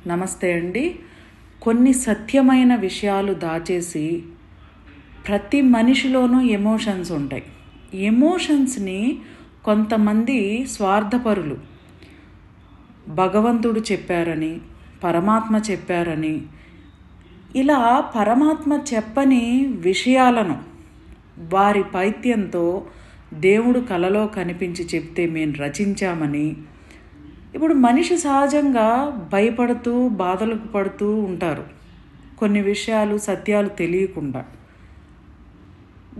నమస్తే అండి. కొన్ని సత్యమైన విషయాలు దాచేసి ప్రతి మనిషిలోనూ ఎమోషన్స్ ఉంటాయి. ఎమోషన్స్ని కొంతమంది స్వార్థపరులు భగవంతుడు చెప్పారని, పరమాత్మ చెప్పారని, ఇలా పరమాత్మ చెప్పని విషయాలను వారి పైత్యంతో దేవుడు కలలో కనిపించి చెప్తే మేము రచించామని, ఇప్పుడు మనిషి సహజంగా భయపడుతూ బాధలకు పడుతూ ఉంటారు. కొన్ని విషయాలు సత్యాలు తెలియకుండా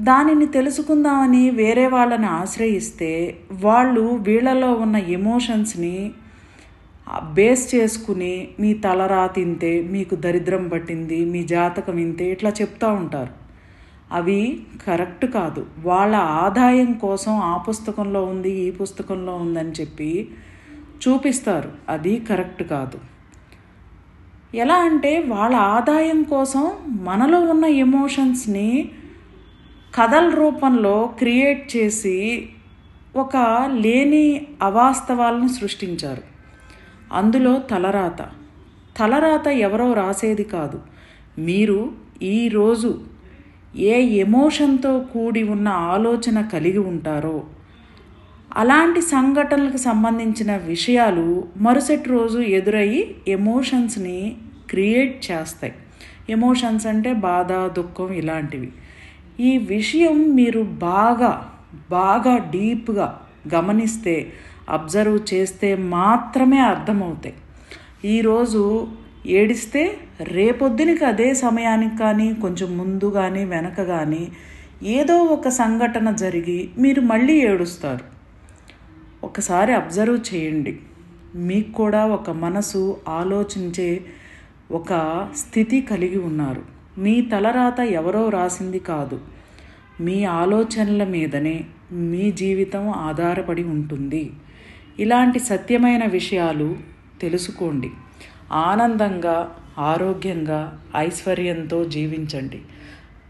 దానిని తెలుసుకుందామని వేరే వాళ్ళని ఆశ్రయిస్తే వాళ్ళు వీళ్ళలో ఉన్న ఎమోషన్స్ని బేస్ చేసుకుని మీ తలరాత ఇంతే, మీకు దరిద్రం పట్టింది, మీ జాతకం ఇంతే ఇట్లా చెప్తూ ఉంటారు. అవి కరెక్ట్ కాదు. వాళ్ళ ఆదాయం కోసం ఆ పుస్తకంలో ఉంది, ఈ పుస్తకంలో ఉందని చెప్పి చూపిస్తారు. అది కరెక్ట్ కాదు. ఎలా అంటే వాళ్ళ ఆదాయం కోసం మనలో ఉన్న ఎమోషన్స్ని కథల రూపంలో క్రియేట్ చేసి ఒక లేని అవాస్తవాలను సృష్టించారు. అందులో తలరాత ఎవరో రాసేది కాదు. మీరు ఈరోజు ఏ ఎమోషన్తో కూడి ఉన్న ఆలోచన కలిగి ఉంటారో అలాంటి సంఘటనలకు సంబంధించిన విషయాలు మరుసటి రోజు ఎదురయ్యి ఎమోషన్స్ని క్రియేట్ చేస్తాయి. ఎమోషన్స్ అంటే బాధ, దుఃఖం ఇలాంటివి. ఈ విషయం మీరు బాగా డీప్గా గమనిస్తే, అబ్జర్వ్ చేస్తే మాత్రమే అర్థమవుతాయి. ఈరోజు ఏడిస్తే రేపొద్దునికి అదే సమయానికి కానీ, కొంచెం ముందు కానీ వెనక కానీ ఏదో ఒక సంఘటన జరిగి మీరు మళ్ళీ ఏడుస్తారు. ఒకసారి అబ్జర్వ్ చేయండి. మీకు కూడా ఒక మనసు ఆలోచించే ఒక స్థితి కలిగి ఉన్నారు. మీ తలరాత ఎవరో రాసింది కాదు. మీ ఆలోచనల మీదనే మీ జీవితం ఆధారపడి ఉంటుంది. ఇలాంటి సత్యమైన విషయాలు తెలుసుకోండి. ఆనందంగా, ఆరోగ్యంగా, ఐశ్వర్యంతో జీవించండి.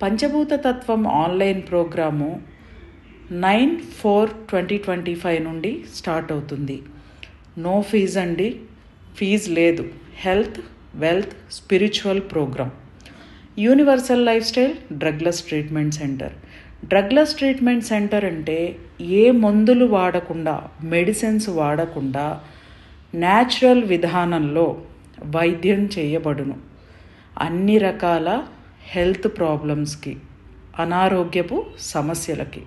పంచభూత తత్వం ఆన్లైన్ ప్రోగ్రాము 9/4/2025 నుండి స్టార్ట్ అవుతుంది. నో ఫీజ్ అండి, ఫీజు లేదు. Health, wealth, spiritual programme. Universal lifestyle drugless treatment centre. Drugless treatment centre అంటే ఏ మందులు వాడకుండా, మెడిసిన్స్ వాడకుండా న్యాచురల్ విధానంలో వైద్యం చేయబడును. అన్ని రకాల హెల్త్ ప్రాబ్లమ్స్కి, అనారోగ్యపు సమస్యలకి.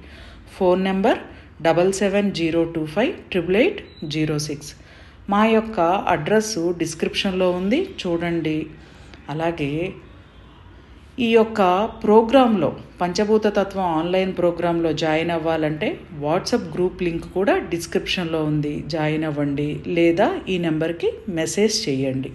Phone number 7702588806. మా యొక్క అడ్రస్సు డిస్క్రిప్షన్లో ఉంది, చూడండి. అలాగే ఈ యొక్క ప్రోగ్రాంలో, పంచభూత తత్వం ఆన్లైన్ ప్రోగ్రాంలో జాయిన్ అవ్వాలంటే వాట్సాప్ గ్రూప్ లింక్ కూడా డిస్క్రిప్షన్లో ఉంది. జాయిన్ అవ్వండి, లేదా ఈ నెంబర్కి మెసేజ్ చేయండి.